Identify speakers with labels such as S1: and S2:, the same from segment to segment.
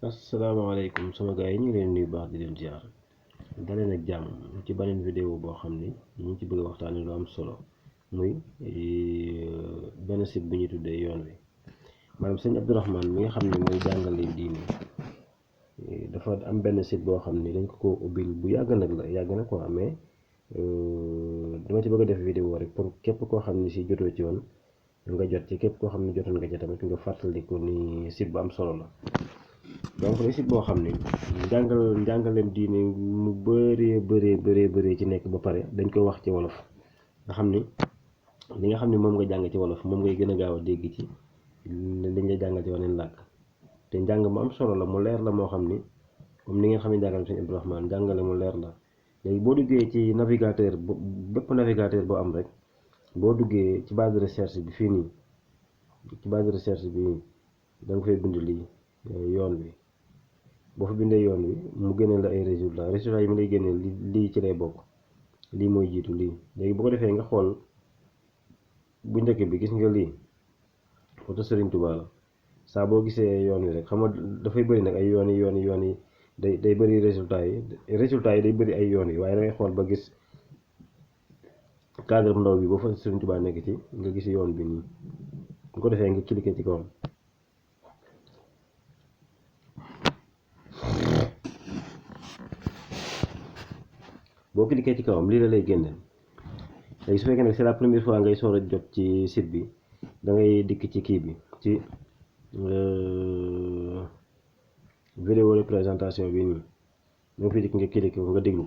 S1: asalaamaaleykum sama gars yi ñu ngi leen nuyu baax di leen ziar daleen ak jàmm ci beneen vidéo boo xam ni ñu ngi ci bëgg a waxtaanee lu am solo muy benn site bu ñuy tuddee yoon wi maanaam sëñ Abdourahmane mi nga xam ne mooy jàngale diine dafa am benn site boo xam ni dañ ko ubbil bu yàgg nag la yàgg na ko amee dama ci bëgg a def vidéo rek pour képp koo xam ni si jotoo ci woon nga jot ci képp koo xam ne jotoon nga ci tamit nga fàttaliku ni site bu am solo la. donc le site boo xam ne njàngaleem diine mu bëree ci nekk ba pare dañ koy wax ci wolof nga xam ni li nga xam ne moom nga jàng ci wolof moom ngay gën a gaaw a dégg ci dañ lay jàngal ci waneen làkk te njàng mu am solo la mu leer la moo xam ni comme ni ngeen xam ne jàngale sëñ Abdourahmane njàngale mu leer la léegi boo duggee ci navigateur bépp navigateur boo am rek boo duggee ci base de recherche bi fii nii ci base de recherche bi da nga fay bind lii yoon wi boo fa bindee yoon wi mu génneel la ay résultats yi mu lay génneel lii ci lay bokk lii mooy jiitu lii léegi bu ko defee nga xool bu njëkk bi gis nga lii photo Serigne Touba la saa boo gisee yoon wi rek xam nga dafay bëri nag ay yoon yi day bëri résultats yi day bëri ay yoon yi waaye dangay xool ba gis cadre bu ndaw bi boo fa Serigne Touba nekk ci nga gis yoon bi nii bu ko defee nga cliquer ci kawam. boo cliquer ci kawam lii la lay génneel léegi su fekkee nag c'est la première fois ngay soor a jot ci site bi da ngay dikk ci kii bi ci vidéo de présentation bi nii danga fi dikk nga cliquer ko nga déglu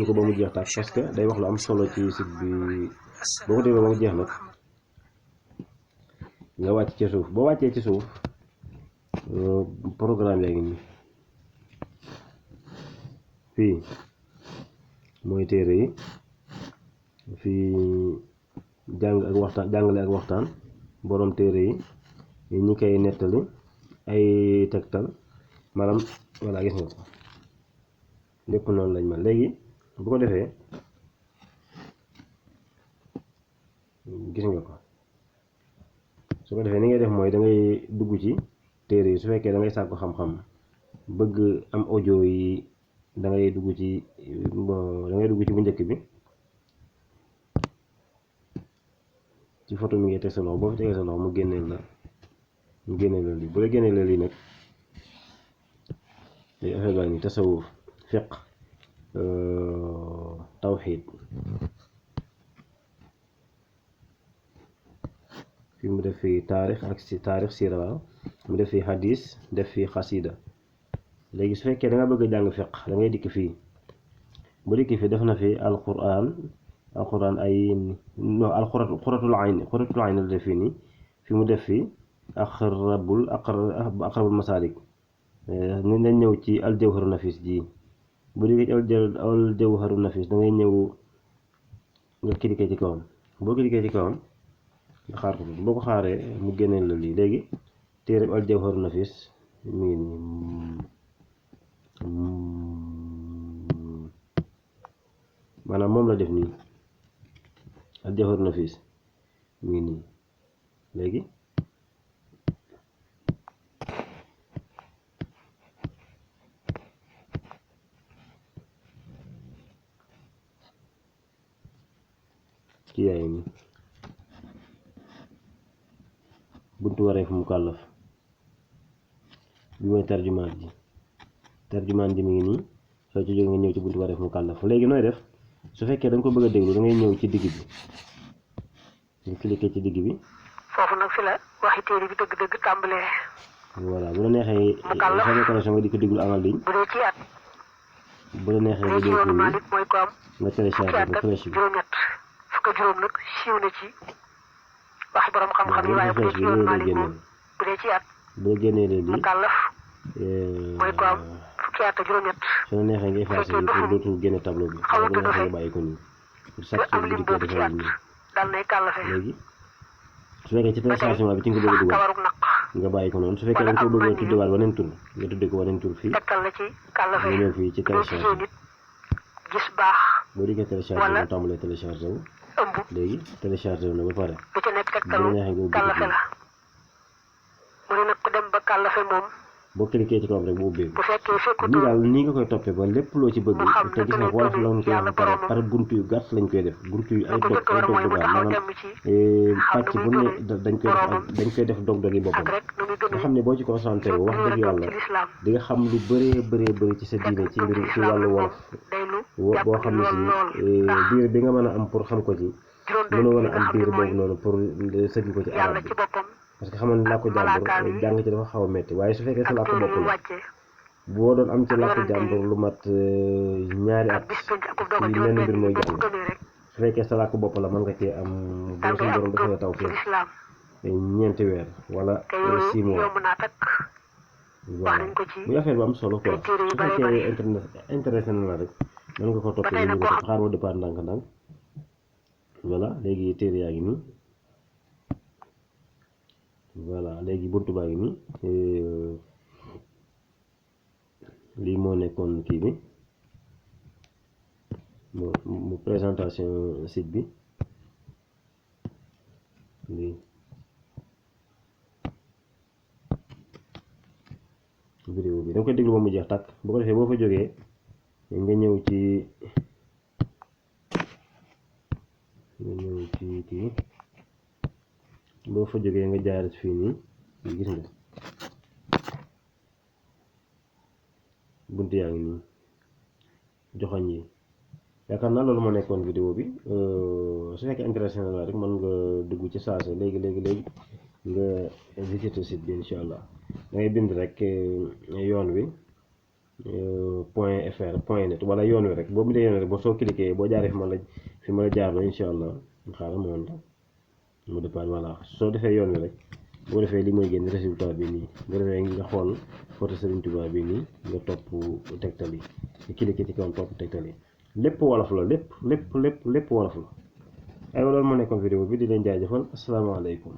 S1: ko ba mu jeex tax parce que day wax lu am solo ci site bi boo ko dégloo ba mu jeex nag nga wàcc ci suuf boo wàccee ci suuf programme yaa ngi nii fii mooy téere yi fii jàngale ak waxtaan boroom téere yi ñi koy nettali ay tegtal maanaam voilà gis nga ko lépp noonu lañ mel léegi bu ko defee gis nga ko su ko defee ni ngay def mooy da ngay dugg ci téere yi su fekkee da ngay sàkku xam-xam bëgg am audio yi da ngay dugg ci bu njëkk bi ci photo mi ngay teg sa loxo boo fi tegee sa loxo mu génneel la lii bu la génneel la lii nag day affaire baa ngi tasawuf fiq tawxiid fi mu def fi taarix siira waaw mu def fi hadis def fi xasida léegi su fekkee da nga bëgg a jàng fiq da ngay dikk fii bu dikk fii def na fi alquran ay no xuratul ayn la def fii nii fi mu def fi aqrabul masalik nañ ñëw ci aljawharu nafis ji bu dikkee ci aljawharu nafis da ngay ñëw nga cliquer ci kawam boo cliquer ci kawam nga xaar ko boo ko xaaree mu génneel la lii léegi téere aljawharu nafis mi ngi nii maanaam moom la def nii aljawharu nafis mi ngi nii léegi kii yaay nii buntu wareef mukallaf bi mooy tarjumaan ji mi ngi nii soo ci jógee nga ñëw ci buntu wareef mukallaf léegi nooy def su fekkee da nga ko bëgg a déglu da ngay ñëw ci digg bi nga cliquer ci digg bi
S2: foofu nag fi la waxi téere bi dëgg-dëgg tàmbalee.
S1: voilà bu la neexee sama connexion nga di ko déglu en ligne
S2: bu dee ci at
S1: bu la neexee nga déglu
S2: mooy ko am
S1: nga téléchargé ko flèche bi
S2: juróom-ñett fukk ak juróom nag siiw na ci waxi borom xam-xam yi waaye bu dee ci yoonu Maalik moom bu dee ci at
S1: bu la génnee lii
S2: mukallaf mooy ko am fukki at ak juróom-ñett
S1: su la neexee nga effacé pour dootul génne tableau bi wala bu la neexee nga bàyyi ko nii pour chaque jour bu dikkee defal nii
S2: daal nay kàllafe
S1: léegi su fekkee ci téléchargement bi ci nga ko bëgg a dugal nga bàyyi ko noonu su fekkee da nga ko bëgg a tuddewaat waneen tur nga tudde ko waneen tur fii nga ñëw fii ci télécharge
S2: gis baax
S1: boo dikkee télécharge mu tàmbalee télécharge wu léegi téléchargé na ba pare
S2: bu ci nekk tegtalu kàllafe la mu ne nag ku dem ba kàllafe moom
S1: boo cliquer ci kawam rek bu ubbeeku
S2: bu fekkee
S1: nii
S2: fekkutoon
S1: daal nii nga koy toppee ba lépp loo ci bëgg
S2: mu xam
S1: te gis nga
S2: naka
S1: wolof
S2: lay
S1: lañ koy
S2: yàlla
S1: wax pare
S2: boromam.
S1: par buntu yu gàtt lañ koy def buntu yu ay
S2: lu ko
S1: dog
S2: jëkk war
S1: ay
S2: mooy
S1: dog
S2: mu
S1: dugaal
S2: taxaw
S1: maanaam
S2: temm ci
S1: pàcc
S2: xam
S1: bu
S2: nu
S1: ne
S2: muy
S1: dañ koy def dog-dog yi boppam
S2: ak rek nu muy
S1: nga
S2: gëmee
S1: xam ne boo ci concentré wu wax dëgg yàlla
S2: ci lislaam
S1: di nga xam lu bëri ci sa diine ci mbiru ci wàllu wolof
S2: day lu
S1: boo xam ne si diir bi nga mën a am pour xam ko ci mënu woon a am diir boobu noonu pour sëgg ko ci arab
S2: yàlla
S1: bi
S2: ci boppam
S1: parce que xam nga làkku jàmbur jàng ci dafa xaw a metti waaye su fekkee sa làkku bopp la boo doon am ci làkku jàmbur lu mat ñaari at ci lenn mbir mooy jàng su fekkee sa làkku bopp la mën nga cee am boo suñu borom dafay taw fii ñeenti weer wala 6 mois voilà muy affaire bu am solo quoi su fekkee intéressé na la rek mën nga ko toppee ni ñu ko xaar ma départ ndànk-ndànk voilà léegi téere yaa ngi nii voilà léegi buntu baa ngi nii lii moo nekkoon kii bi mu présentation site bi lii vidéo bi da nga koy déglu ba mu jeex tàkk bu ko defee boo fa jógee nga ñëw ci kii boo fa jógee nga jaar fii nii gis nga bunt yaa ngi nii joxoñ yi yaakaar naa loolu moo nekkoon vidéo bi su fekkee intéressé na la rek mën nga dugg ci saase léegi nga visiter site bi incha allah da ngay bind rek yoon wi .fr.net wala yoon wi rek boo bindee yoon wi rek boo soo cliquer boo jaaree fi ma la jaarloo incha allah xaaral ma woon la mu départ voilà soo defee yoon wi rek boo defee li mooy génn résultat bi nii nga defee nga xool photo Serigne Touba bi nii nga topp tegtal yi nga cliquer ci kawam topp tegtal yi lépp wolof la lépp wolof la aywa loolu moo nekkoon vidéo bi di leen jaajëfal asalaamaaleykum